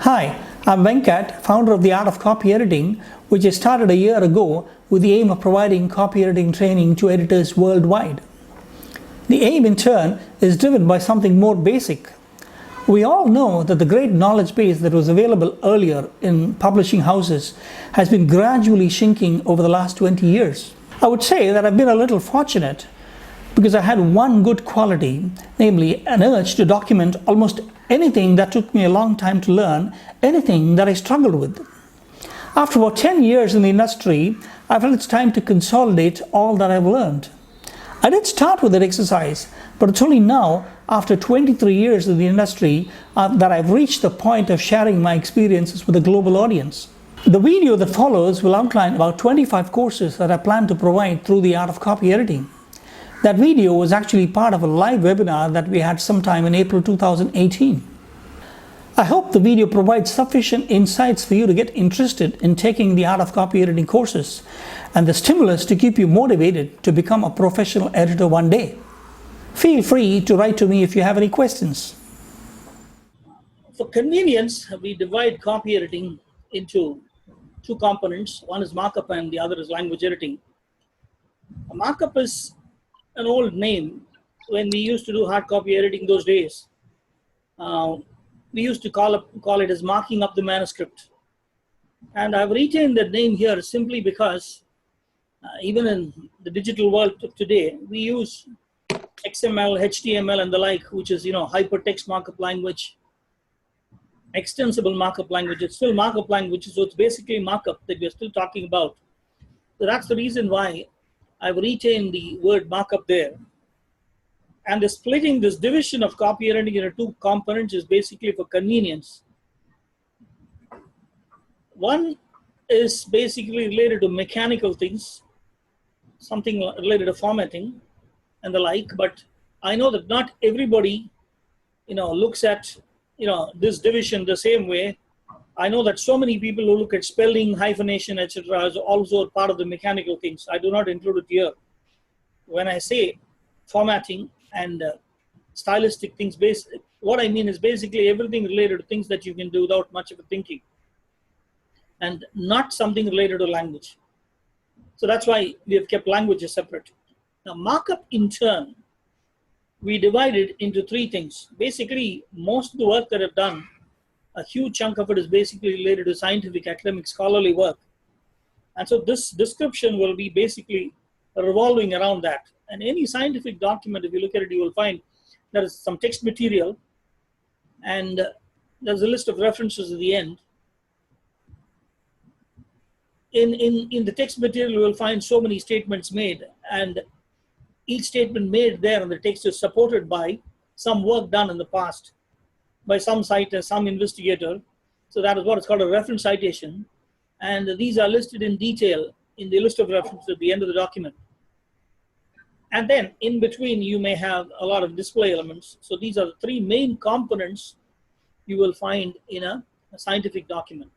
Hi, I'm Venkat, founder of the Art of Copyediting, which I started a year ago with the aim of providing copyediting training to editors worldwide. The aim, in turn, is driven by something more basic. We all know that the great knowledge base that was available earlier in publishing houses has been gradually shrinking over the last 20 years. I would say that I've been a little fortunate because I had one good quality, namely an urge to document almost anything that took me a long time to learn, anything that I struggled with. After about 10 years in the industry, I felt it's time to consolidate all that I've learned. I did start with that exercise, but it's only now, after 23 years in the industry, that I've reached the point of sharing my experiences with a global audience. The video that follows will outline about 25 courses that I plan to provide through the Art of Copyediting. That video was actually part of a live webinar that we had sometime in April 2018. I hope the video provides sufficient insights for you to get interested in taking the Art of Copyediting courses and the stimulus to keep you motivated to become a professional editor one day. Feel free to write to me if you have any questions. For convenience, we divide copy editing into two components. One is markup and the other is language editing. A markup is an old name. When we used to do hard copy editing those days, we used to call it as marking up the manuscript. And I've retained that name here simply because even in the digital world of today, we use XML, HTML, and the like, which is hypertext markup language, extensible markup language. It's still markup language, so it's basically markup that we're still talking about. So that's the reason why I've retained the word markup there. And the splitting this division of copy editing into two components is basically for convenience. One is basically related to mechanical things, something related to formatting and the like, but I know that not everybody looks at this division the same way. I know that so many people who look at spelling, hyphenation, etc. is also part of the mechanical things. I do not include it here. When I say formatting and stylistic things, what I mean is basically everything related to things that you can do without much of a thinking, and not something related to language. So that's why we have kept languages separate. Now, markup in turn, we divided into three things. Basically, most of the work that I've done, a huge chunk of it is basically related to scientific, academic, scholarly work. And so this description will be basically revolving around that. And any scientific document, if you look at it, you will find there is some text material and there's a list of references at the end. In the text material, you will find so many statements made, and each statement made there in the text is supported by some work done in the past by some citer, some investigator. So that is what is called a reference citation. And these are listed in detail in the list of references at the end of the document. And then in between, you may have a lot of display elements. So these are the three main components you will find in a scientific document.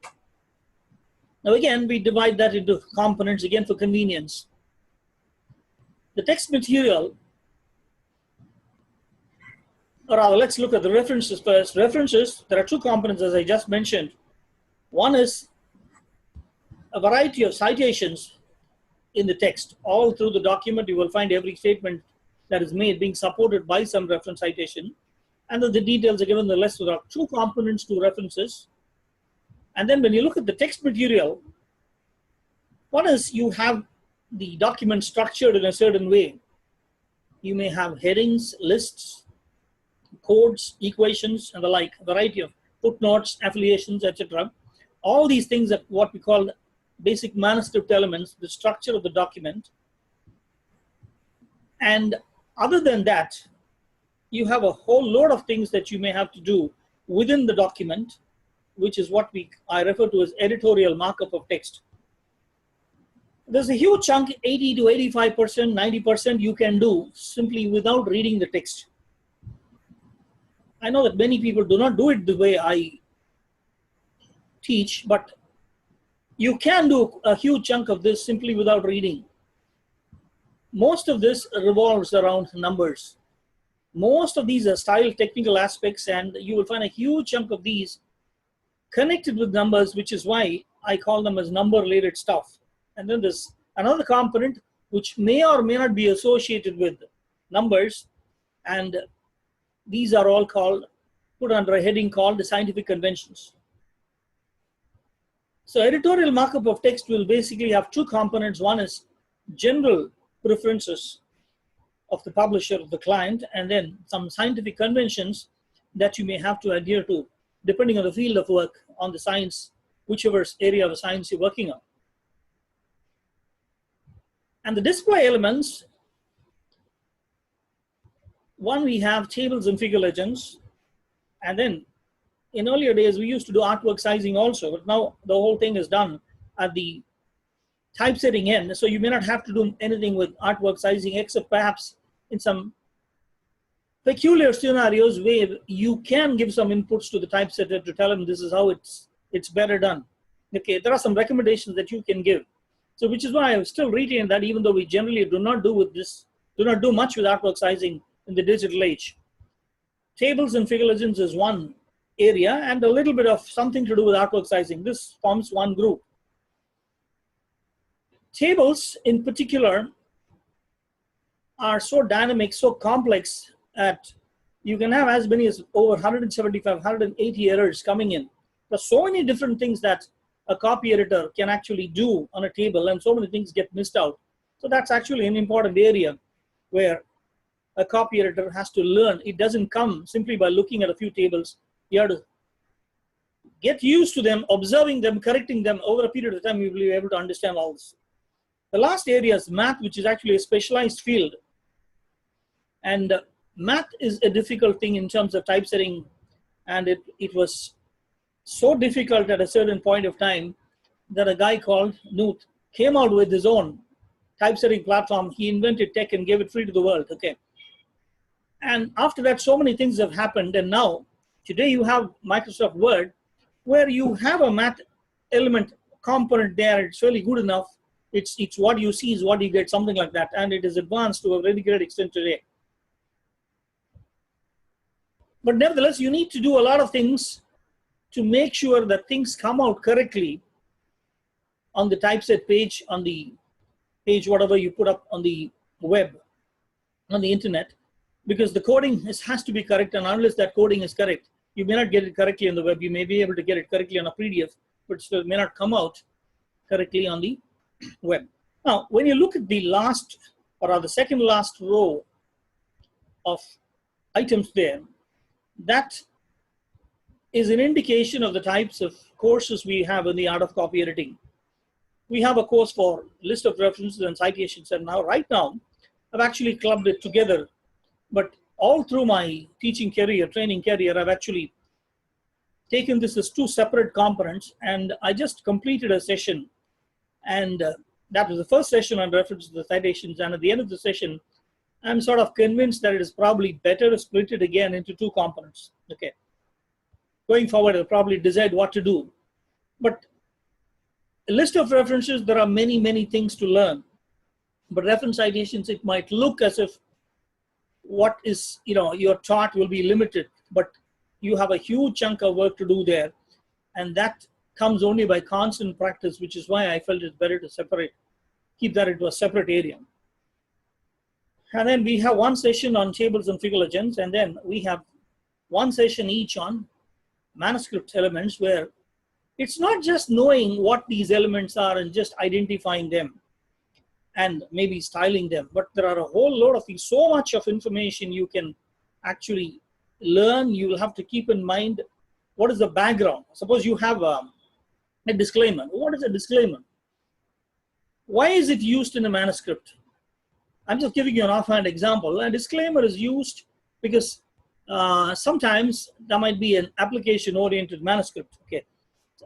Now again, we divide that into components again for convenience. The text material, or rather, let's look at the references first. References, there are two components as I just mentioned. One is a variety of citations in the text. All through the document, you will find every statement that is made being supported by some reference citation. And then the details are given in the list. So there are two components to references. And then when you look at the text material, one is you have the document structured in a certain way. You may have headings, lists, codes, equations, and the like, a variety of footnotes, affiliations, etc. All these things are what we call basic manuscript elements, the structure of the document. And other than that, you have a whole load of things that you may have to do within the document, which is what I refer to as editorial markup of text. There's a huge chunk, 80 to 85%, 90% you can do simply without reading the text. I know that many people do not do it the way I teach, but you can do a huge chunk of this simply without reading. Most of this revolves around numbers. Most of these are style technical aspects, and you will find a huge chunk of these connected with numbers, which is why I call them as number-related stuff. And then there's another component which may or may not be associated with numbers, and these are all put under a heading called the scientific conventions. So editorial markup of text will basically have two components. One is general preferences of the publisher, of the client, and then some scientific conventions that you may have to adhere to depending on the field of work, on the science, whichever area of science you're working on. And the display elements, one, we have tables and figure legends, and then in earlier days we used to do artwork sizing also, but now the whole thing is done at the typesetting end, so you may not have to do anything with artwork sizing except perhaps in some peculiar scenarios where you can give some inputs to the typesetter to tell him this is how it's better done. Okay, there are some recommendations that you can give. So which is why I still retain that even though we generally do not do much with artwork sizing in the digital age. Tables and figure legends is one area, and a little bit of something to do with artwork sizing. This forms one group. Tables in particular are so dynamic, so complex, that you can have as many as over 175, 180 errors coming in. There's so many different things that a copy editor can actually do on a table, and so many things get missed out. So that's actually an important area where a copy editor has to learn. It doesn't come simply by looking at a few tables. You have to get used to them, observing them, correcting them. Over a period of time, you will be able to understand all this. The last area is math, which is actually a specialized field. And math is a difficult thing in terms of typesetting, and it was so difficult at a certain point of time that a guy called Nuth came out with his own typesetting platform. He invented tech and gave it free to the world. Okay. And after that, so many things have happened, and now today you have Microsoft Word, where you have a math element component there. It's really good enough. It's what you see is what you get, something like that, and it is advanced to a very great extent today. But nevertheless, you need to do a lot of things to make sure that things come out correctly on the typeset page, on the page, whatever you put up on the web, on the internet, because the coding has to be correct, and unless that coding is correct, you may not get it correctly on the web. You may be able to get it correctly on a PDF, but still may not come out correctly on the web. Now, when you look at the last, or the second last row of items there, that is an indication of the types of courses we have in the Art of Copy Editing. We have a course for list of references and citations, and right now, I've actually clubbed it together. But all through my teaching career, training career, I've actually taken this as two separate components, and I just completed a session, and that was the first session on references to the citations, and at the end of the session, I'm sort of convinced that it is probably better to split it again into two components. Okay. Going forward, I'll probably decide what to do. But a list of references, there are many, many things to learn. But reference citations, it might look as if what is, your chart will be limited, but you have a huge chunk of work to do there. And that comes only by constant practice, which is why I felt it's better to keep that into a separate area. And then we have one session on tables and figure legends, and then we have one session each on manuscript elements, where it's not just knowing what these elements are and just identifying them and maybe styling them, but there are a whole lot of things, so much of information you can actually learn. You will have to keep in mind what is the background. Suppose you have a disclaimer. What is a disclaimer? Why is it used in a manuscript? I'm just giving you an offhand example. A disclaimer is used because sometimes there might be an application-oriented manuscript. Okay,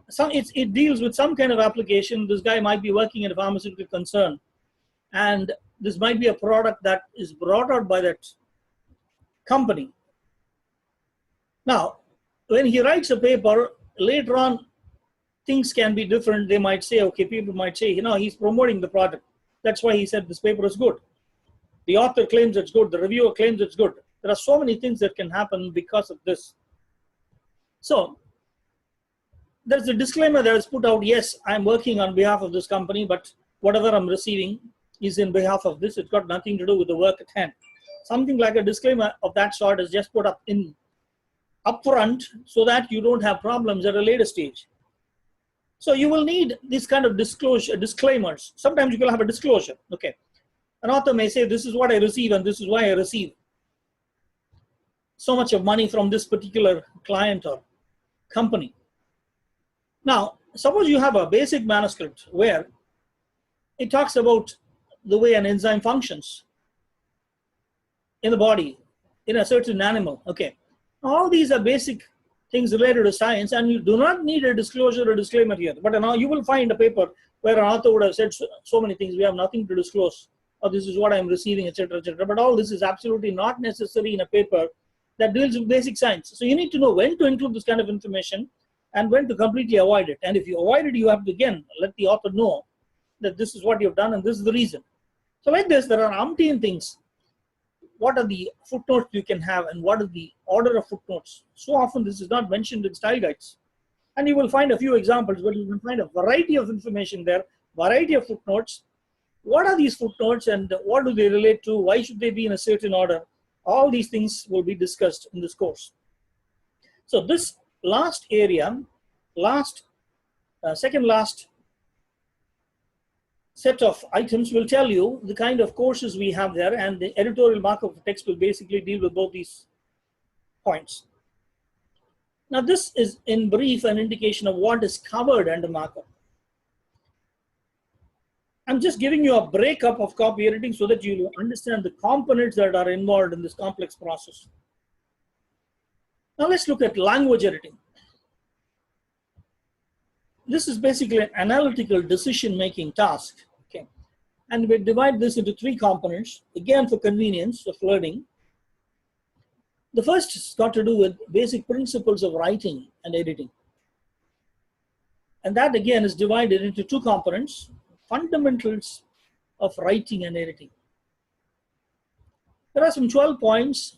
so it deals with some kind of application. This guy might be working in a pharmaceutical concern, and this might be a product that is brought out by that company. Now, when he writes a paper, later on, things can be different. They might say, okay, people might say, he's promoting the product. That's why he said this paper is good. The author claims it's good. The reviewer claims it's good. There are so many things that can happen because of this. So there's a disclaimer that is put out. Yes, I'm working on behalf of this company, but whatever I'm receiving is in behalf of this. It's got nothing to do with the work at hand. Something like a disclaimer of that sort is just put up in upfront so that you don't have problems at a later stage. So you will need this kind of disclaimers. Sometimes you will have a disclosure. Okay, an author may say, this is what I receive and this is why I receive so much of money from this particular client or company. Now, suppose you have a basic manuscript where it talks about the way an enzyme functions in the body, in a certain animal. Okay, all these are basic things related to science, and you do not need a disclosure or disclaimer here. But now you will find a paper where an author would have said so many things, we have nothing to disclose, or this is what I'm receiving, etc., etc. But all this is absolutely not necessary in a paper that deals with basic science. So you need to know when to include this kind of information and when to completely avoid it. And if you avoid it, you have to again let the author know that this is what you've done and this is the reason. So like this, there are umpteen things. What are the footnotes you can have and what is the order of footnotes? So often this is not mentioned in style guides. And you will find a few examples, but you will find a variety of information there, variety of footnotes. What are these footnotes and what do they relate to? Why should they be in a certain order? All these things will be discussed in this course. So this last area, second last set of items will tell you the kind of courses we have there, and the editorial markup of the text will basically deal with both these points. Now this is in brief an indication of what is covered under markup. I'm just giving you a breakup of copy editing so that you understand the components that are involved in this complex process. Now let's look at language editing. This is basically an analytical decision-making task. Okay, and we divide this into three components, again for convenience of learning. The first has got to do with basic principles of writing and editing. And that again is divided into two components, fundamentals of writing and editing. There are some 12 points.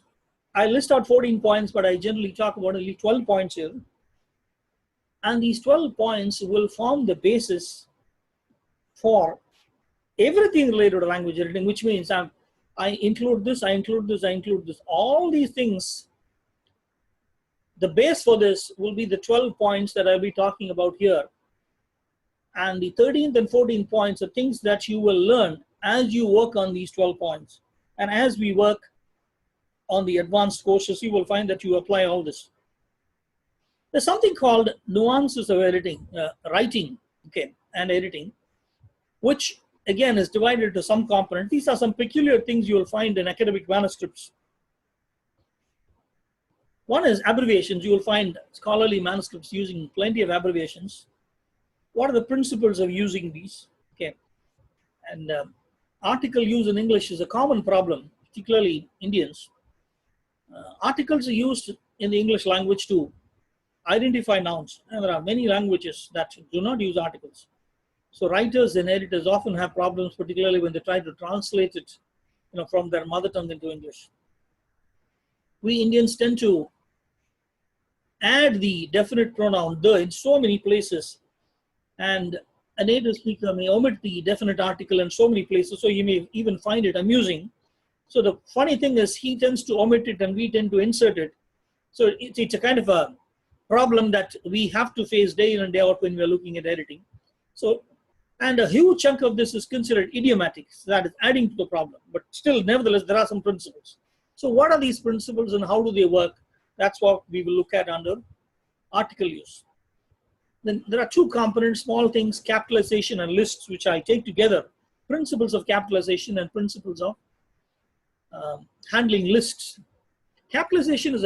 I list out 14 points, but I generally talk about only 12 points here. And these 12 points will form the basis for everything related to language editing, which means I include this, I include this, I include this. All these things, the base for this will be the 12 points that I'll be talking about here. And the 13th and 14th points are things that you will learn as you work on these 12 points. And as we work on the advanced courses, you will find that you apply all this. There's something called nuances of editing, writing, okay, and editing, which again is divided into some components. These are some peculiar things you will find in academic manuscripts. One is abbreviations. You will find scholarly manuscripts using plenty of abbreviations. What are the principles of using these? Okay, and article use in English is a common problem, particularly Indians. Articles are used in the English language to identify nouns, and there are many languages that do not use articles. So writers and editors often have problems, particularly when they try to translate it, from their mother tongue into English. We Indians tend to add the definite pronoun the in so many places, and a native speaker may omit the definite article in so many places, so you may even find it amusing. So the funny thing is he tends to omit it and we tend to insert it. So it's a kind of a problem that we have to face day in and day out when we're looking at editing. So, and a huge chunk of this is considered idiomatic, so that is adding to the problem. But still, nevertheless, there are some principles. So what are these principles and how do they work? That's what we will look at under article use. Then there are two components, small things, capitalization and lists, which I take together. Principles of capitalization and principles of handling lists. Capitalization is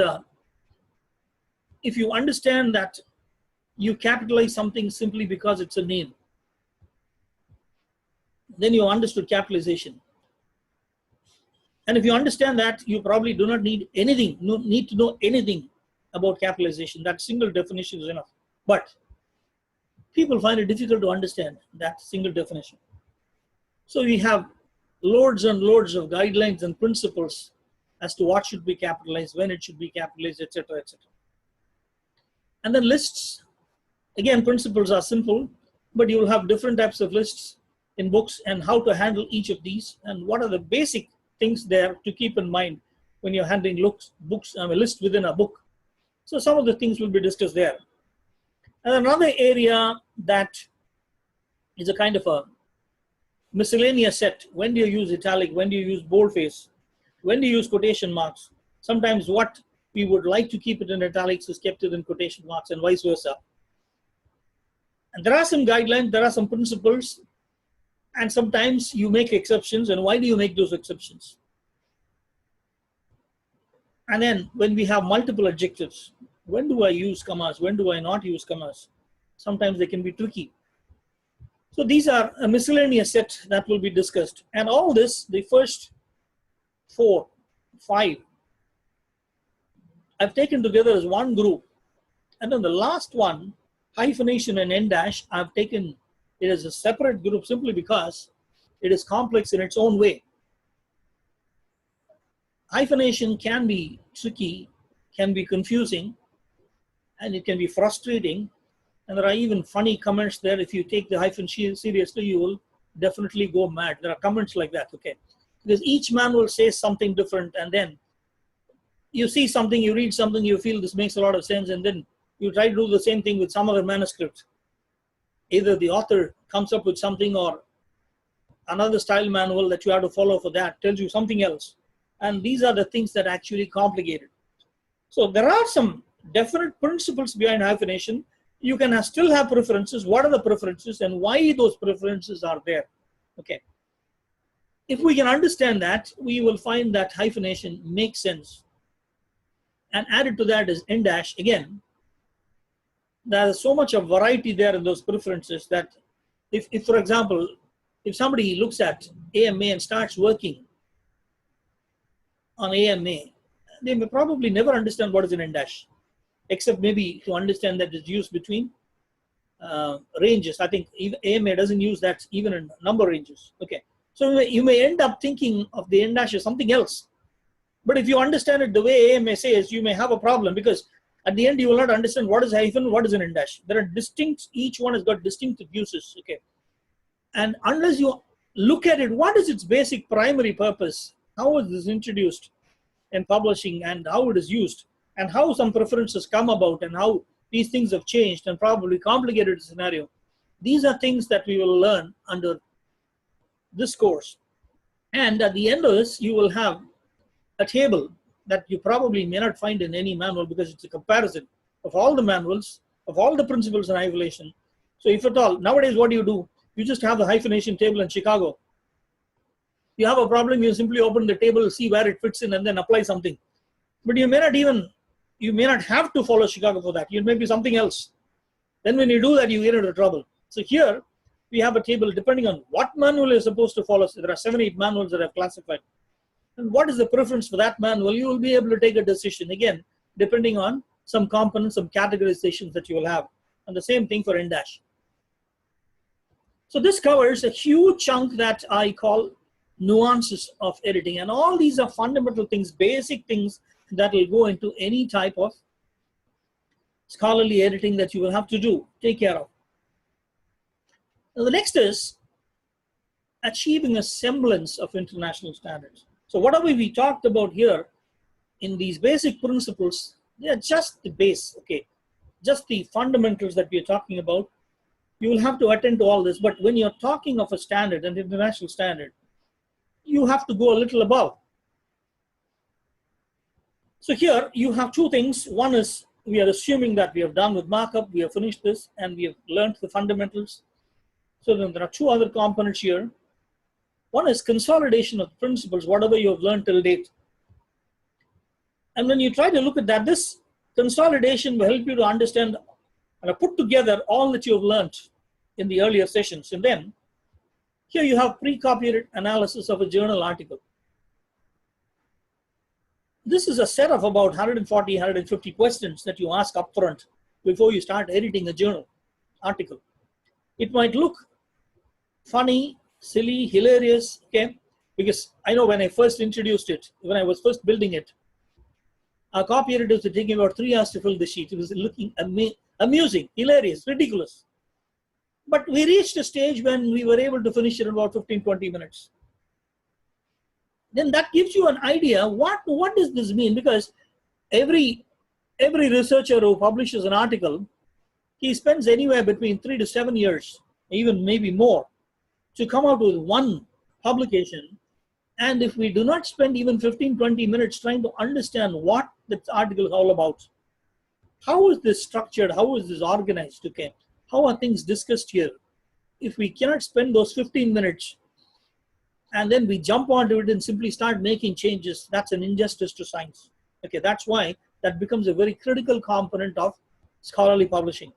if you understand that you capitalize something simply because it's a name, then you understood capitalization. And if you understand that, you probably do not need anything, need to know anything about capitalization. That single definition is enough. But people find it difficult to understand that single definition. So we have loads and loads of guidelines and principles as to what should be capitalized, when it should be capitalized, etc., etc. And then lists. Again, principles are simple, but you will have different types of lists in books and how to handle each of these and what are the basic things there to keep in mind when you're handling a list within a book. So some of the things will be discussed there. And another area that is a kind of a miscellaneous set. When do you use italic? When do you use boldface? When do you use quotation marks? Sometimes what we would like to keep it in italics is kept it in quotation marks and vice versa. And there are some guidelines, there are some principles, and sometimes you make exceptions. And why do you make those exceptions? And then when we have multiple adjectives, when do I use commas? When do I not use commas? Sometimes they can be tricky. So these are a miscellaneous set that will be discussed. And all this, the first 4, 5, I've taken together as one group. And then the last one, hyphenation and end dash, I've taken it as a separate group simply because it is complex in its own way. Hyphenation can be tricky, can be confusing, and it can be frustrating. And there are even funny comments there. If you take the hyphen seriously, you will definitely go mad. There are comments like that, okay? Because each manual says something different, and then you see something, you read something, you feel this makes a lot of sense, and then you try to do the same thing with some other manuscript. Either the author comes up with something or another style manual that you have to follow for that tells you something else. And these are the things that actually complicate it. So there are some definite principles behind hyphenation. You can still have preferences. What are the preferences and why those preferences are there? Okay. If we can understand that, we will find that hyphenation makes sense. And added to that is end dash. Again, there is so much of variety there in those preferences that if for example, if somebody looks at AMA and starts working on AMA, they may probably never understand what is an end dash, except maybe to understand that it's used between ranges. I think AMA doesn't use that even in number ranges. Okay, so you may end up thinking of the end dash as something else. But if you understand it the way AMA says, you may have a problem because at the end you will not understand what is hyphen, what is an end dash. There are distinct, each one has got distinctive uses. Okay, and unless you look at it, what is its basic primary purpose? How is this introduced in publishing and how it is used and how some preferences come about and how these things have changed and probably complicated the scenario. These are things that we will learn under this course. And at the end of this, you will have a table that you probably may not find in any manual because it's a comparison of all the manuals, of all the principles in hyphenation. So if at all, nowadays what do? You just have the hyphenation table in Chicago. You have a problem, you simply open the table, see where it fits in and then apply something. But you may not have to follow Chicago for that. It may be something else. Then when you do that, you get into trouble. So here we have a table depending on what manual you're supposed to follow. So there are 7, 8 manuals that I've classified. And what is the preference for that manual? You will be able to take a decision, again, depending on some components, some categorizations that you will have. And the same thing for end dash. So this covers a huge chunk that I call nuances of editing. And all these are fundamental things, basic things that will go into any type of scholarly editing that you will have to do, take care of. Now the next is achieving a semblance of international standards. So whatever we talked about here in these basic principles, they are just the base, okay? Just the fundamentals that we are talking about. You will have to attend to all this, but when you're talking of a standard, an international standard, you have to go a little above. So here you have 2 things. One is we are assuming that we have done with markup, we have finished this, and we have learned the fundamentals. So then there are 2 other components here. One is consolidation of principles, whatever you have learned till date. And when you try to look at that, this consolidation will help you to understand and put together all that you have learned in the earlier sessions. And then here you have pre-copyright analysis of a journal article. This is a set of about 140, 150 questions that you ask upfront before you start editing a journal article. It might look funny, silly, hilarious, okay? Because I know when I first introduced it, when I was first building it, Our copy editors were taking about 3 hours to fill the sheet. It was looking amusing, hilarious, ridiculous. But we reached a stage when we were able to finish it in about 15-20 minutes. Then that gives you an idea, what does this mean? Because every researcher who publishes an article, he spends anywhere between 3 to 7 years, even maybe more, to come out with one publication. And if we do not spend even 15-20 minutes trying to understand what this article is all about, how is this structured, how is this organized, okay? How are things discussed here? If we cannot spend those 15 minutes and then we jump onto it and simply start making changes, that's an injustice to science. Okay, that's why that becomes a very critical component of scholarly publishing.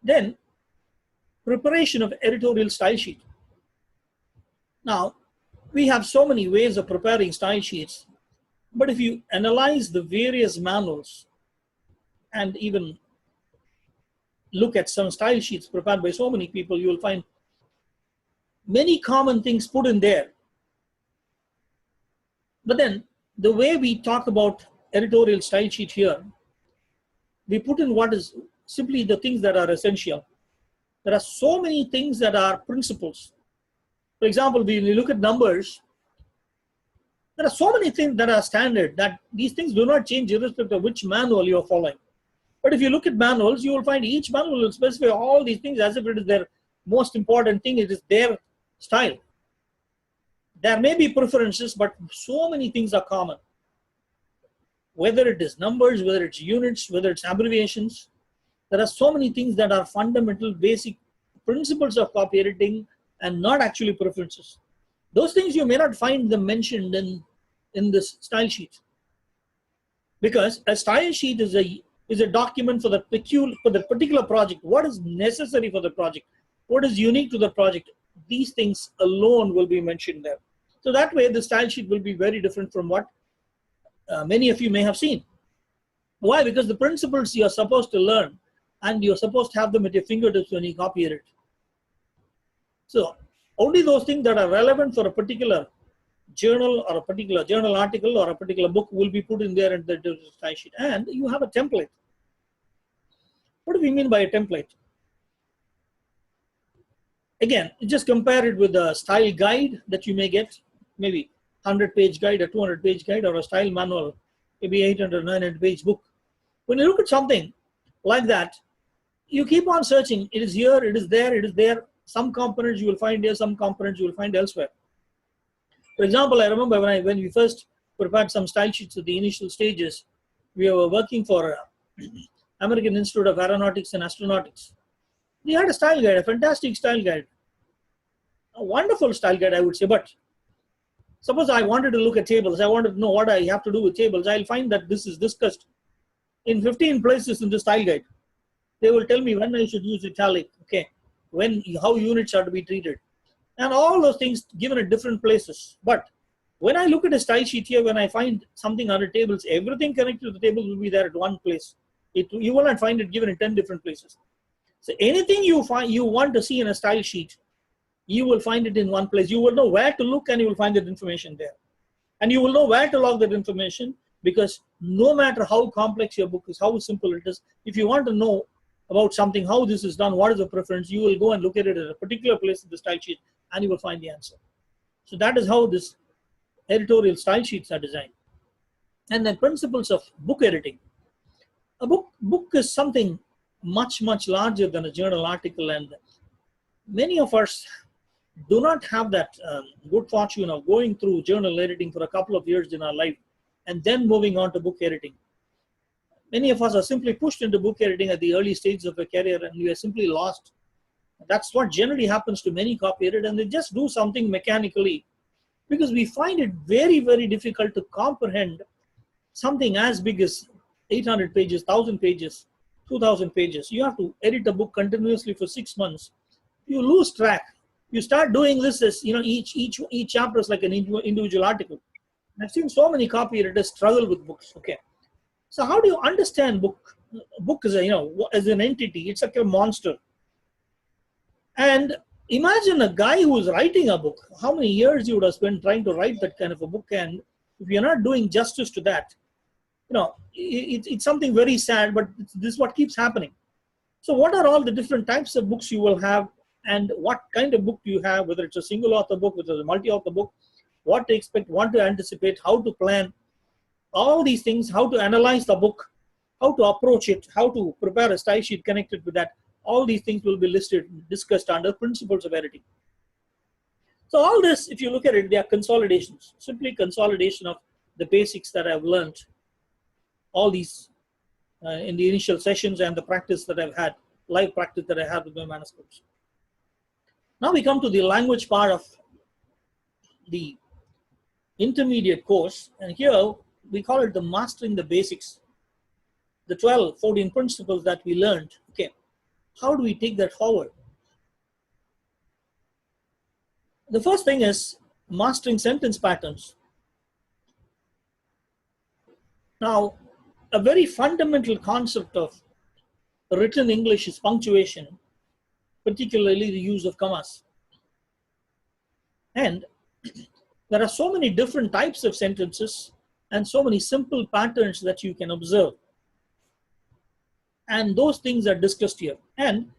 Then, preparation of editorial style sheet. Now, we have so many ways of preparing style sheets, but if you analyze the various manuals and even look at some style sheets prepared by so many people, you will find many common things put in there. But then the way we talk about editorial style sheet here, we put in what is simply the things that are essential. There are so many things that are principles. For example, when you look at numbers, there are so many things that are standard that these things do not change irrespective of which manual you are following. But if you look at manuals, you will find each manual will specify all these things as if it is their most important thing, it is their style. There may be preferences, but so many things are common. Whether it is numbers, whether it's units, whether it's abbreviations, there are so many things that are fundamental, basic principles of copy editing and not actually preferences. Those things you may not find them mentioned in this style sheet. Because a style sheet is a document for the particular project. What is necessary for the project? What is unique to the project? These things alone will be mentioned there. So that way the style sheet will be very different from what many of you may have seen. Why? Because the principles you are supposed to learn and you're supposed to have them at your fingertips when you copy edit. So only those things that are relevant for a particular journal or a particular journal article or a particular book will be put in there in the style sheet. And you have a template. What do we mean by a template? Again, just compare it with the style guide that you may get, maybe 100-page guide, a 200-page guide, or a style manual, maybe 800, 900-page book. When you look at something like that, you keep on searching. It is here, it is there, it is there. Some components you will find here, some components you will find elsewhere. For example, I remember when we first prepared some style sheets at the initial stages, we were working for American Institute of Aeronautics and Astronautics. They had a style guide, a fantastic style guide, a wonderful style guide, I would say. But suppose I wanted to look at tables, I wanted to know what I have to do with tables, I'll find that this is discussed in 15 places in the style guide. They will tell me when I should use italic, okay, how units are to be treated, and all those things given at different places. But when I look at a style sheet here, when I find something under tables, everything connected to the table will be there at one place. You will not find it given in 10 different places. So anything you want to see in a style sheet, you will find it in one place. You will know where to look and you will find that information there. And you will know where to log that information, because no matter how complex your book is, how simple it is, if you want to know about something, how this is done, what is the preference, you will go and look at it at a particular place in the style sheet and you will find the answer. So that is how this editorial style sheets are designed. And then principles of book editing. A book is something much, much larger than a journal article, and many of us do not have that good fortune of going through journal editing for a couple of years in our life and then moving on to book editing. Many of us are simply pushed into book editing at the early stages of a career and we are simply lost. That's what generally happens to many copy editors, and they just do something mechanically because we find it very, very difficult to comprehend something as big as 800 pages, 1,000 pages, 2,000 pages. You have to edit a book continuously for 6 months. You lose track. You start doing this as, each chapter is like an individual article. I've seen so many copy editors struggle with books. Okay, so how do you understand book? A book is as an entity. It's like a monster. And imagine a guy who is writing a book. How many years you would have spent trying to write that kind of a book? And if you're not doing justice to that, it's something very sad, but this is what keeps happening. So what are all the different types of books you will have, and what kind of book do you have, whether it's a single author book, whether it's a multi-author book, what to expect, what to anticipate, how to plan, all these things, how to analyze the book, how to approach it, how to prepare a style sheet connected with that. All these things will be listed, discussed under principles of editing. So all this, if you look at it, they are consolidations, simply consolidation of the basics that I've learned, all these in the initial sessions and the practice that I've had, live practice that I had with my manuscripts. Now we come to the language part of the intermediate course, and here we call it the mastering the basics, the 14 principles that we learned. Okay, how do we take that forward? The first thing is mastering sentence patterns. Now, a very fundamental concept of written English is punctuation, particularly the use of commas. And there are so many different types of sentences and so many simple patterns that you can observe. And those things are discussed here. And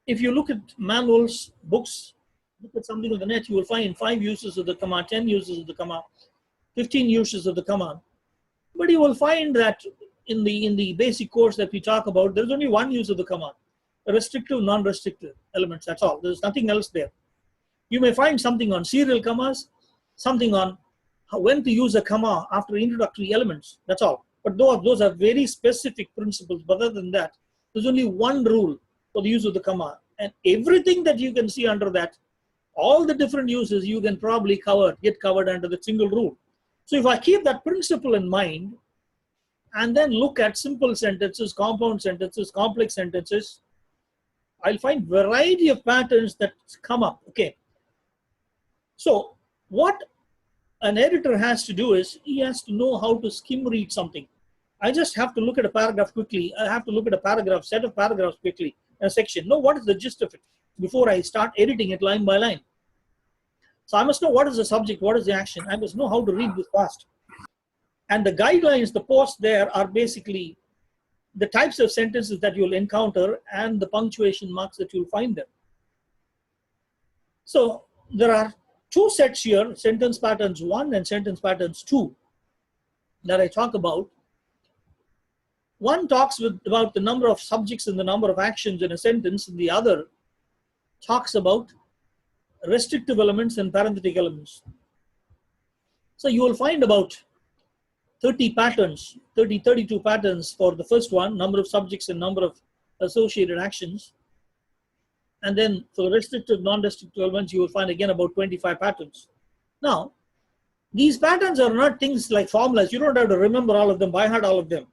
if you look at manuals, books, look at something on the net, you will find 5 uses of the comma, 10 uses of the comma, 15 uses of the comma. But you will find that in the basic course that we talk about, there's only 1 use of the comma, restrictive, non-restrictive elements, that's all. There's nothing else there. You may find something on serial commas, something on when to use a comma after introductory elements, that's all. But those are very specific principles. But other than that, there's only 1 rule for the use of the comma. And everything that you can see under that, all the different uses, you can probably get covered under the single rule. So if I keep that principle in mind, and then look at simple sentences, compound sentences, complex sentences, I'll find variety of patterns that come up. Okay. So what an editor has to do is he has to know how to skim read something. I just have to look at a paragraph quickly. I have to look at a paragraph, set of paragraphs quickly, a section. Know what is the gist of it before I start editing it line by line. So I must know what is the subject, what is the action. I must know how to read this fast. And the guidelines, the posts there are basically the types of sentences that you'll encounter and the punctuation marks that you'll find there. So there are 2 sets here, sentence patterns 1 and sentence patterns 2, that I talk about. One talks about the number of subjects and the number of actions in a sentence, and the other talks about restrictive elements and parenthetic elements. So you will find about 32 patterns for the first one, number of subjects and number of associated actions. And then for the restrictive, non-restrictive elements, you will find again about 25 patterns. Now, these patterns are not things like formulas. You don't have to remember all of them, by heart all of them.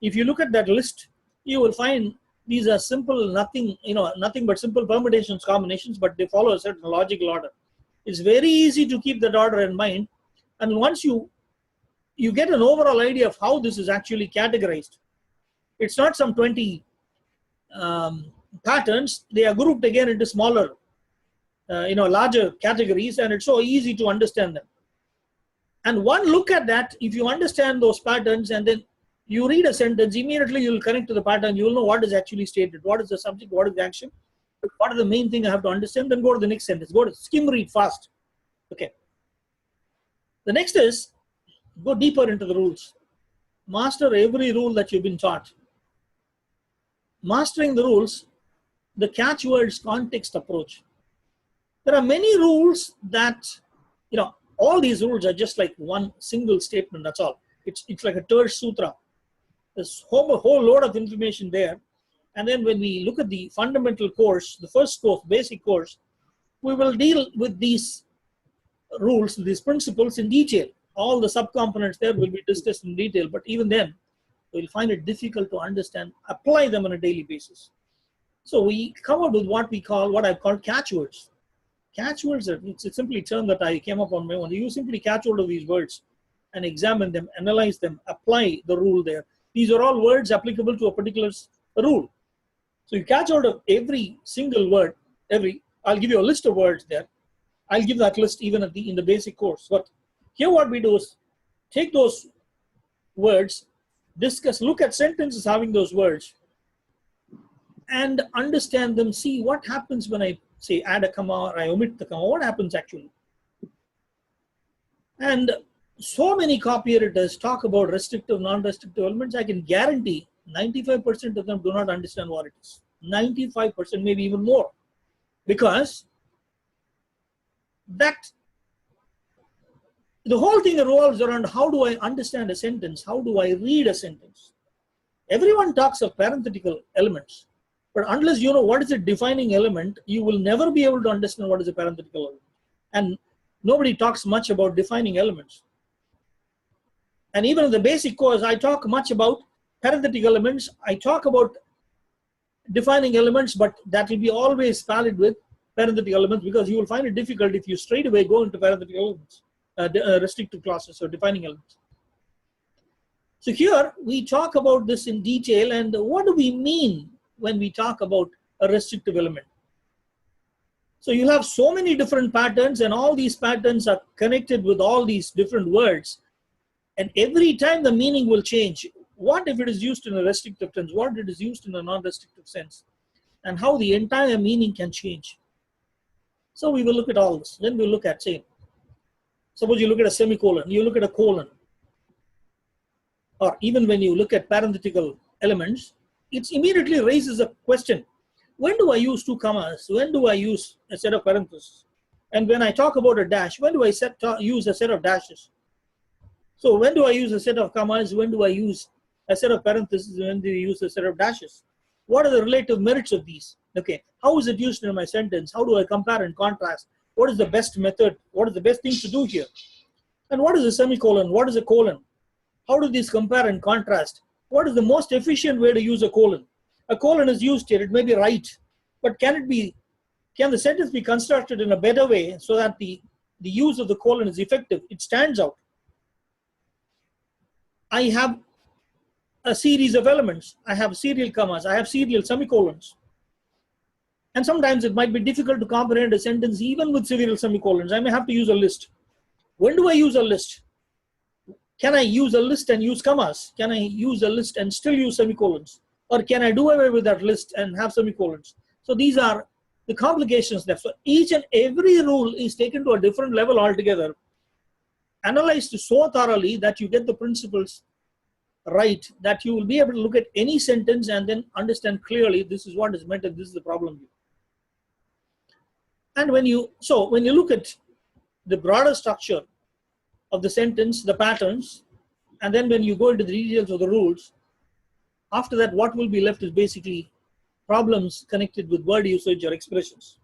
If you look at that list, you will find these are simple, nothing but simple permutations, combinations, but they follow a certain logical order. It's very easy to keep that order in mind. And once you get an overall idea of how this is actually categorized, it's not some 20 patterns. They are grouped again into smaller, larger categories, and it's so easy to understand them. And one look at that, if you understand those patterns and then you read a sentence, immediately you will connect to the pattern. You will know what is actually stated, what is the subject, what is the action, what are the main thing I have to understand, then go to the next sentence. Go to skim read fast. Okay. The next is go deeper into the rules. Master every rule that you've been taught. Mastering the rules, the catchwords context approach. There are many rules that, all these rules are just like one single statement, that's all. It's like a terse sutra. There's a whole load of information there. And then when we look at the fundamental course, the first course, basic course, we will deal with these rules, these principles in detail. All the subcomponents there will be discussed in detail, but even then, we'll find it difficult to understand, apply them on a daily basis. So we come up with what I've called catchwords. Catchwords, it's simply a term that I came up on my own. You simply catch hold of these words and examine them, analyze them, apply the rule there. These are all words applicable to a particular rule. So you catch hold of every single word, I'll give you a list of words there. I'll give that list even in the basic course. But here what we do is take those words discuss, look at sentences having those words and understand them. See what happens when I say add a comma or I omit the comma. What happens actually? And so many copy editors talk about restrictive, non-restrictive elements. I can guarantee 95% of them do not understand what it is. 95%, maybe even more. Because that the whole thing revolves around how do I understand a sentence? How do I read a sentence? Everyone talks of parenthetical elements. But unless you know what is a defining element, you will never be able to understand what is a parenthetical element. And nobody talks much about defining elements. And even in the basic course, I talk much about parenthetical elements. I talk about defining elements, but that will be always valid with parenthetical elements, because you will find it difficult if you straight away go into parenthetical elements, restrictive clauses or defining elements. So here we talk about this in detail, and what do we mean when we talk about a restrictive element? So you have so many different patterns, and all these patterns are connected with all these different words. And every time the meaning will change. What if it is used in a restrictive sense? What if it is used in a non-restrictive sense? And how the entire meaning can change. So we will look at all this. Then we'll look at, say, suppose you look at a semicolon, you look at a colon. Or even when you look at parenthetical elements, it immediately raises a question. When do I use two commas? When do I use a set of parentheses? And when I talk about a dash, when do I use a set of dashes? So when do I use a set of commas? When do I use a set of parentheses? When do you use a set of dashes? What are the relative merits of these? Okay, how is it used in my sentence? How do I compare and contrast? What is the best method? What is the best thing to do here? And what is a semicolon? What is a colon? How do these compare and contrast? What is the most efficient way to use a colon? A colon is used here, it may be right, but can the sentence be constructed in a better way so that the use of the colon is effective? It stands out. I have a series of elements. I have serial commas. I have serial semicolons. And sometimes it might be difficult to comprehend a sentence even with serial semicolons. I may have to use a list. When do I use a list? Can I use a list and use commas? Can I use a list and still use semicolons? Or can I do away with that list and have semicolons? So these are the complications there. So each and every rule is taken to a different level altogether, analyzed so thoroughly that you get the principles right, that you will be able to look at any sentence and then understand clearly this is what is meant and this is the problem here. And when you look at the broader structure of the sentence, the patterns, and then when you go into the details of the rules, after that what will be left is basically problems connected with word usage or expressions.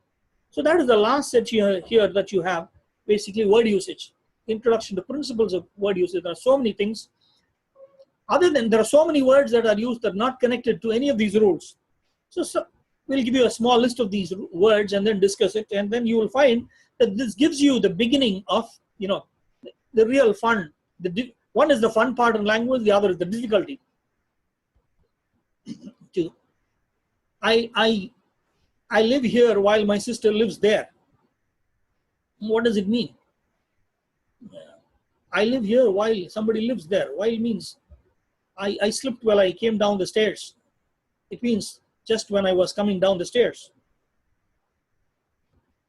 So that is the last set here that you have, basically word usage. Introduction to principles of word usage. There are so many things. Other than there are so many words that are used that are not connected to any of these rules. So we'll give you a small list of these words and then discuss it, and then you will find that this gives you the beginning of the real fun. One is the fun part in language, the other is the difficulty. I live here while my sister lives there. What does it mean? I live here while somebody lives there. While means I slipped while I came down the stairs. It means just when I was coming down the stairs.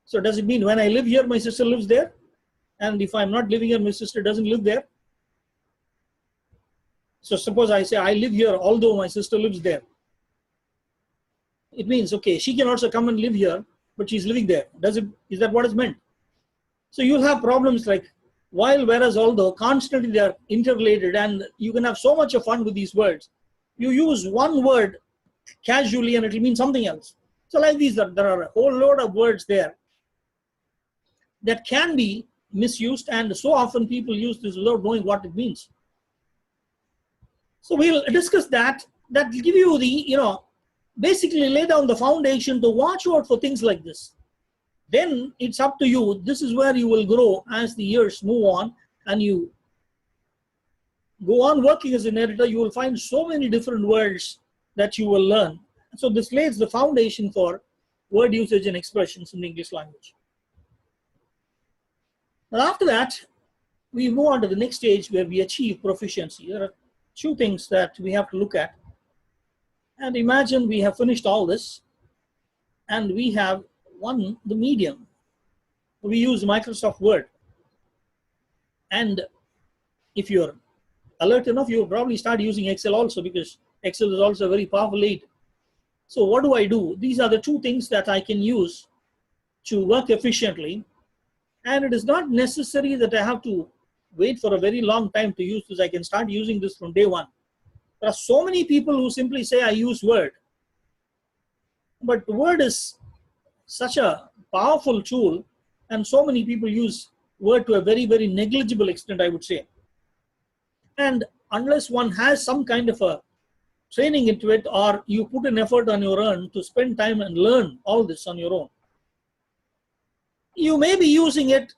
So does it mean when I live here, my sister lives there? And if I'm not living here, my sister doesn't live there? So suppose I say I live here although my sister lives there. It means, okay, she can also come and live here, but she's living there. Is that what is meant? So you'll have problems like while, whereas, although, constantly they are interrelated, and you can have so much of fun with these words. You use one word casually and it will mean something else. So like these, there are a whole load of words there that can be misused, and so often people use this without knowing what it means. So we'll discuss that. That will give you the, basically lay down the foundation to watch out for things like this. Then it's up to you. This is where you will grow as the years move on and you go on working as an editor. You will find so many different words that you will learn. So this lays the foundation for word usage and expressions in the English language. Now after that, we move on to the next stage where we achieve proficiency. There are two things that we have to look at. And imagine we have finished all this and we have the medium. We use Microsoft Word. And if you're alert enough, you'll probably start using Excel also, because Excel is also a very powerful aid. So what do? These are the two things that I can use to work efficiently. And it is not necessary that I have to wait for a very long time to use this. I can start using this from day one. There are so many people who simply say, I use Word. But Word is such a powerful tool, and so many people use Word to a very, very negligible extent, I would say. And unless one has some kind of a training into it, or you put an effort on your own to spend time and learn all this on your own, you may be using it,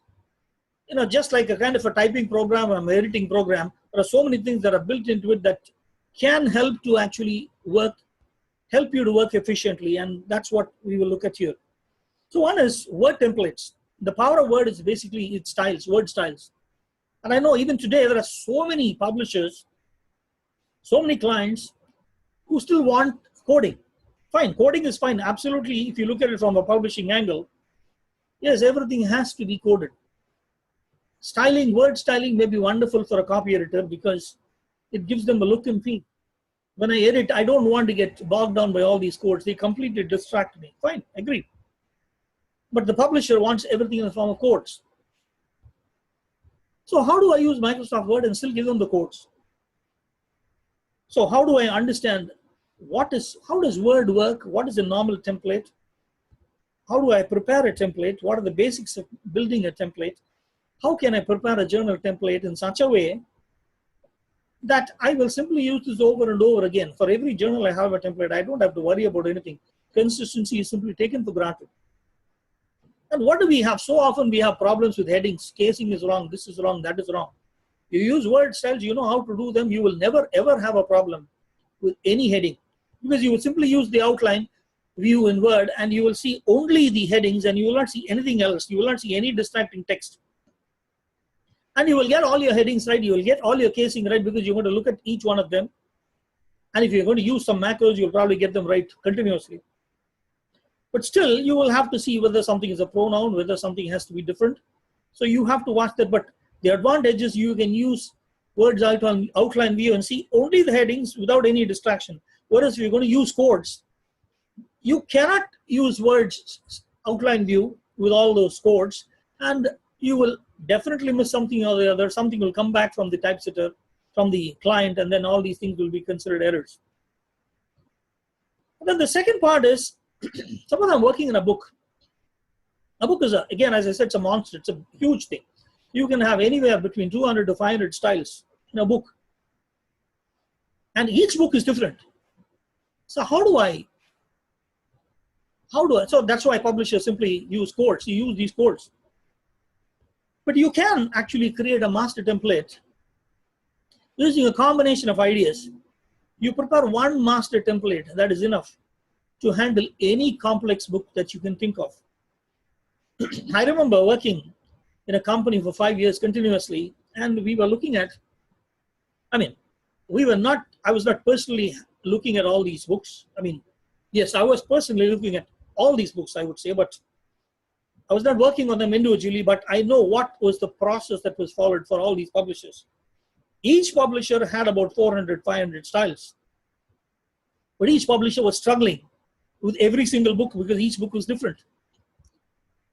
just like a kind of a typing program or an editing program. There are so many things that are built into it that can help to actually help you to work efficiently, and that's what we will look at here. So one is word templates. The power of Word is basically its styles, word styles. And I know even today there are so many publishers, so many clients who still want coding. Fine, coding is fine, absolutely. If you look at it from a publishing angle, yes, everything has to be coded. Styling, word styling may be wonderful for a copy editor because it gives them a look and feel. When I edit, I don't want to get bogged down by all these codes. They completely distract me. Fine, agree. But the publisher wants everything in the form of codes. So how do I use Microsoft Word and still give them the codes? So how do I understand how does Word work? What is a normal template? How do I prepare a template? What are the basics of building a template? How can I prepare a journal template in such a way that I will simply use this over and over again? For every journal I have a template. I don't have to worry about anything. Consistency is simply taken for granted. And what do we have? So often we have problems with headings. Casing is wrong, this is wrong, that is wrong. You use word styles, you know how to do them. You will never ever have a problem with any heading, because you will simply use the outline view in Word and you will see only the headings and you will not see anything else. You will not see any distracting text. And you will get all your headings right. You will get all your casing right because you're going to look at each one of them. And if you're going to use some macros, you'll probably get them right continuously. But still, you will have to see whether something is a pronoun, whether something has to be different. So you have to watch that. But the advantage is you can use Word's outline view and see only the headings without any distraction. Whereas if you're going to use codes, you cannot use Word's outline view with all those codes, and you will definitely miss something or the other. Something will come back from the typesetter, from the client, and then all these things will be considered errors. And then the second part is, suppose I'm working in a book. A book is, again, as I said, it's a monster. It's a huge thing. You can have anywhere between 200 to 500 styles in a book. And each book is different. So so that's why publishers simply use codes. You use these codes. But you can actually create a master template using a combination of ideas. You prepare one master template that is enough to handle any complex book that you can think of. I remember working in a company for 5 years continuously, and we were looking at, I was not personally looking at all these books. Yes, I was personally looking at all these books, I would say, but I was not working on them individually, but I know what was the process that was followed for all these publishers. Each publisher had about 400, 500 styles. But each publisher was struggling with every single book because each book was different.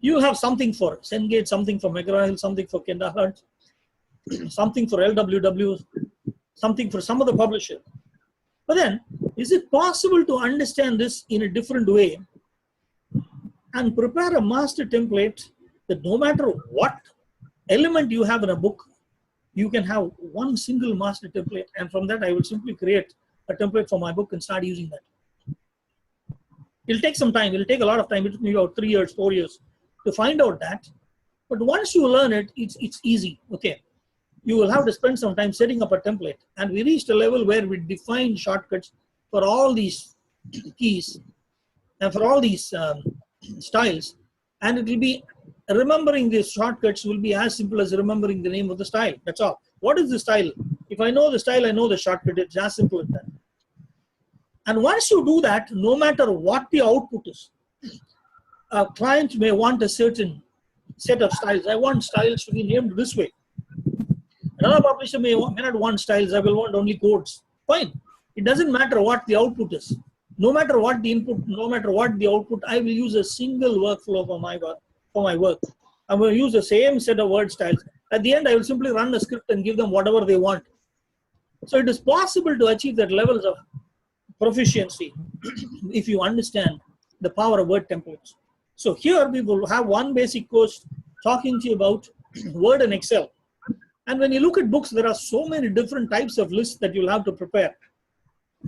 You have something for Cengage, something for McGraw-Hill, something for Kendall Hunt, something for LWW, something for some other publisher. But then, is it possible to understand this in a different way and prepare a master template that no matter what element you have in a book, you can have one single master template, and from that I will simply create a template for my book and start using that. It'll take some time. It'll take a lot of time. It took me about 3 years, 4 years to find out that. But once you learn it, it's easy. Okay, you will have to spend some time setting up a template. And we reached a level where we define shortcuts for all these keys and for all these styles. And it will be, remembering these shortcuts will be as simple as remembering the name of the style. That's all. What is the style? If I know the style, I know the shortcut. It's as simple as that. And once you do that, no matter what the output is, a client may want a certain set of styles. I want styles to be named this way. Another publisher may not want styles. I will want only codes. Fine. It doesn't matter what the output is. No matter what the input, no matter what the output, I will use a single workflow for my work. I will use the same set of word styles. At the end, I will simply run a script and give them whatever they want. So it is possible to achieve that levels of proficiency if you understand the power of word templates. So here we will have one basic course talking to you about Word and Excel. And when you look at books, there are so many different types of lists that you'll have to prepare,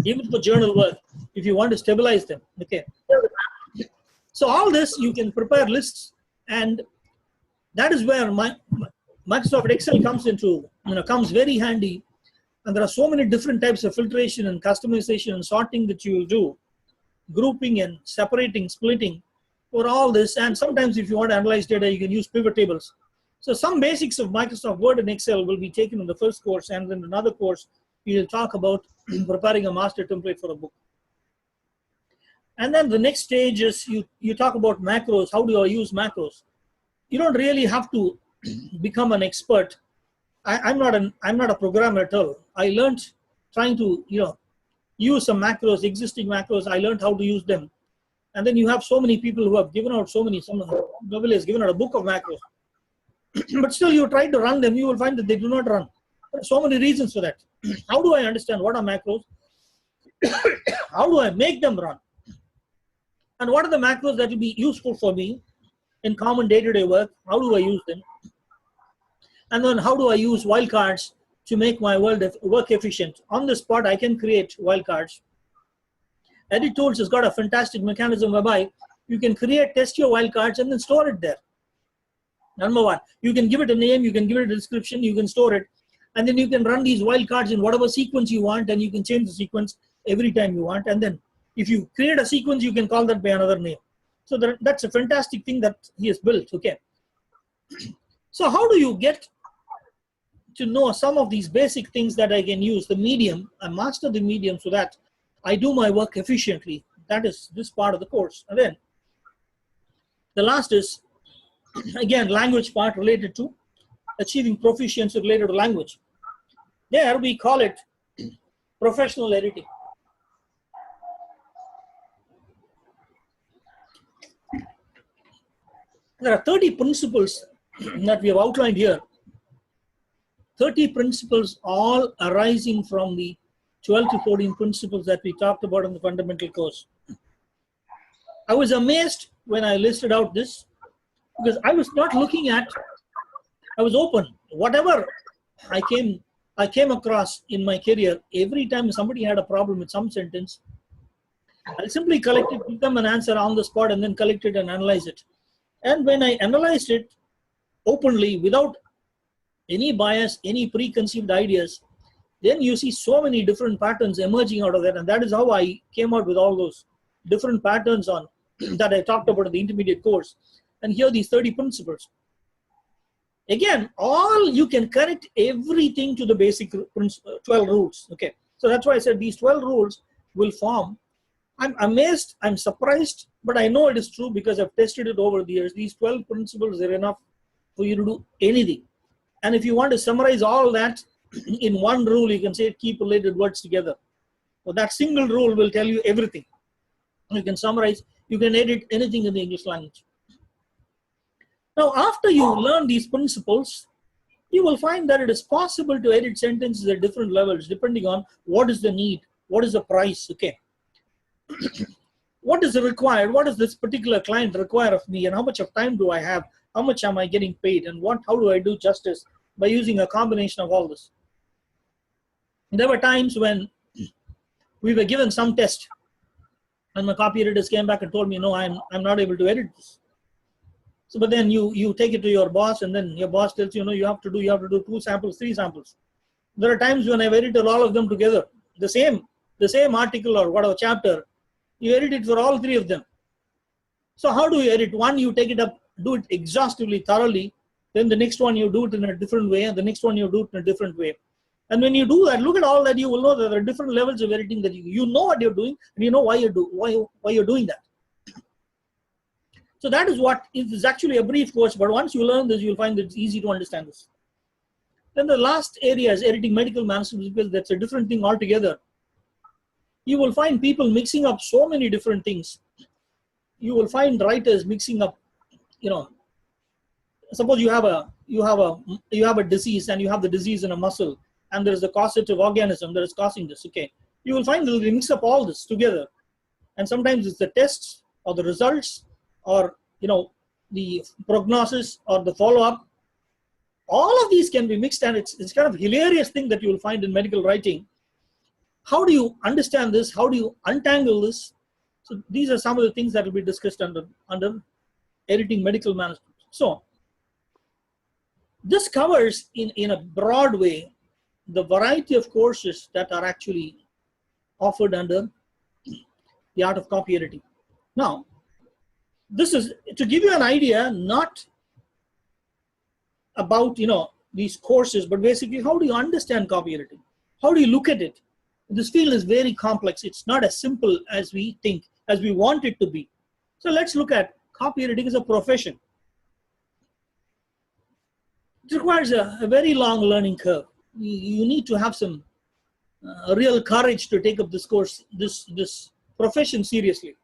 even for journal work, if you want to stabilize them. Okay. So all this, you can prepare lists, and that is where Microsoft Excel comes very handy. And there are so many different types of filtration and customization and sorting that you will do, grouping and separating, splitting for all this. And sometimes if you want to analyze data, you can use pivot tables. So some basics of Microsoft Word and Excel will be taken in the first course, and then another course we will talk about preparing a master template for a book. And then the next stage is you talk about macros. How do I use macros? You don't really have to become an expert. I'm not a programmer at all. I learned trying to use some macros, existing macros. I learned how to use them. And then you have so many people who have given out nobody has given out a book of macros. But still you try to run them, you will find that they do not run. There are so many reasons for that. How do I understand what are macros? How do I make them run? And what are the macros that will be useful for me in common day-to-day work? How do I use them? And then how do I use wildcards to make my work efficient? On the spot, I can create wildcards. Editorial has got a fantastic mechanism whereby you can test your wildcards and then store it there. Number one, you can give it a name, you can give it a description, you can store it, and then you can run these wildcards in whatever sequence you want, and you can change the sequence every time you want. And then if you create a sequence, you can call that by another name. So that's a fantastic thing that he has built. Okay. So how do you get to know some of these basic things that I can use? The medium, I master the medium so that I do my work efficiently. That is this part of the course. And then the last is, again, language part related to achieving proficiency related to language. There we call it professional editing. There are 30 principles that we have outlined here. 30 principles, all arising from the 12 to 14 principles that we talked about in the fundamental course. I was amazed when I listed out this, because I was not looking at, I was open. Whatever I came across in my career, every time somebody had a problem with some sentence, I simply collect it, give them an answer on the spot, and then collect it and analyze it. And when I analyzed it openly, without any bias, any preconceived ideas, then you see so many different patterns emerging out of that. And that is how I came out with all those different patterns on that I talked about in the intermediate course. And here are these 30 principles. Again, you can connect everything to the basic 12 rules. Okay, so that's why I said these 12 rules will form. I'm amazed, I'm surprised, but I know it is true because I've tested it over the years. These 12 principles are enough for you to do anything. And if you want to summarize all that in one rule, you can say keep related words together. So that single rule will tell you everything. You can summarize, you can edit anything in the English language. Now, after you learn these principles, you will find that it is possible to edit sentences at different levels depending on what is the need, what is the price, okay. What is required, what does this particular client require of me, and how much of time do I have, how much am I getting paid, and how do I do justice by using a combination of all this. There were times when we were given some test and my copy editors came back and told me, no, I'm not able to edit this. So, but then you take it to your boss, and then your boss tells you, no, you have to do 2 samples, 3 samples. There are times when I've edited all of them together, the same article or whatever chapter, you edit it for all 3 of them. So how do you edit? One, you take it up, do it exhaustively, thoroughly. Then the next one you do it in a different way, and the next one you do it in a different way. And when you do that, look at all that, you will know that there are different levels of editing that you know what you're doing, and you know why you're doing that. So that is what is actually a brief course, but once you learn this, you'll find that it's easy to understand this. Then the last area is editing medical manuscripts, because that's a different thing altogether. You will find people mixing up so many different things. You will find writers mixing up, suppose you have a disease, and you have the disease in a muscle, and there is a causative organism that is causing this. Okay, you will find that they mix up all this together, and sometimes it's the tests or the results, or the prognosis or the follow-up. All of these can be mixed, and it's kind of hilarious thing that you will find in medical writing. How do you understand this? How do you untangle this? So these are some of the things that will be discussed under editing medical manuscripts. So this covers in a broad way the variety of courses that are actually offered under the Art of Copyediting. Now, this is to give you an idea, not about these courses, but basically how do you understand copyediting? How do you look at it? This field is very complex. It's not as simple as we think, as we want it to be. So let's look at copyediting as a profession. It requires a very long learning curve. You need to have some real courage to take up this course, this profession seriously.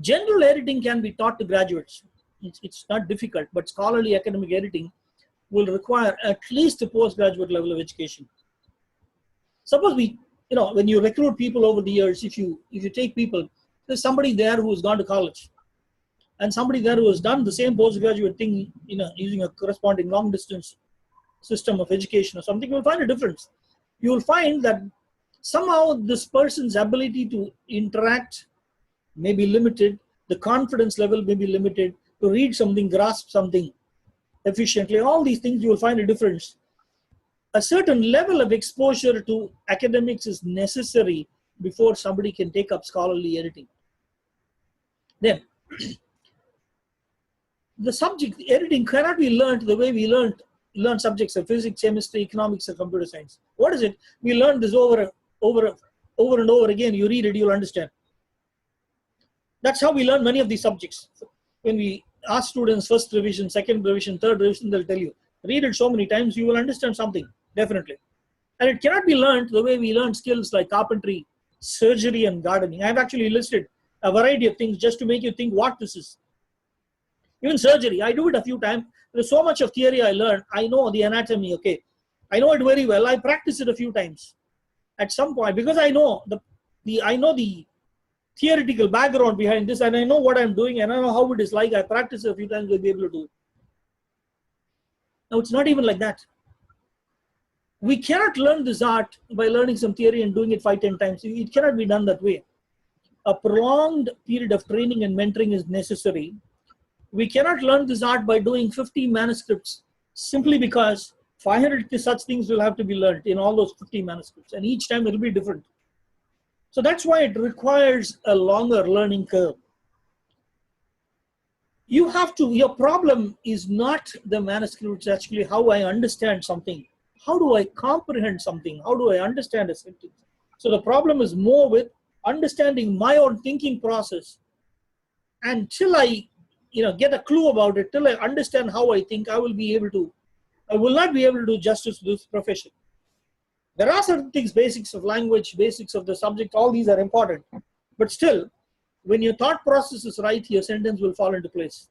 General editing can be taught to graduates. It's not difficult, but scholarly academic editing will require at least a postgraduate level of education. Suppose when you recruit people over the years, if you take people, there's somebody there who has gone to college, and somebody there who has done the same postgraduate thing, using a corresponding long distance system of education or something, you'll find a difference. You will find that somehow this person's ability to interact may be limited, the confidence level may be limited, to read something, grasp something efficiently. All these things you will find a difference. A certain level of exposure to academics is necessary before somebody can take up scholarly editing. Then, the subject editing cannot be learned the way we learn subjects of physics, chemistry, economics, or computer science. What is it? We learn this over and over again. You read it, you'll understand. That's how we learn many of these subjects. When we ask students first revision, second revision, third revision, they'll tell you, read it so many times, you will understand something, definitely. And it cannot be learned the way we learn skills like carpentry, surgery, and gardening. I've actually listed a variety of things just to make you think what this is. Even surgery, I do it a few times. There's so much of theory I learned. I know the anatomy, okay. I know it very well. I practice it a few times. At some point, because I know the theoretical background behind this, and I know what I'm doing, and I know how it is like. I practice it a few times, we'll be able to do it. Now, it's not even like that. We cannot learn this art by learning some theory and doing it 5-10 times. It cannot be done that way. A prolonged period of training and mentoring is necessary. We cannot learn this art by doing 50 manuscripts simply because 500 such things will have to be learned in all those 50 manuscripts, and each time it will be different. So that's why it requires a longer learning curve. Your problem is not the manuscript, it's actually how I understand something. How do I comprehend something? How do I understand a sentence? So the problem is more with understanding my own thinking process. Until I get a clue about it, till I understand how I think, I will not be able to do justice to this profession. There are certain things, basics of language, basics of the subject, all these are important. But still, when your thought process is right, your sentence will fall into place.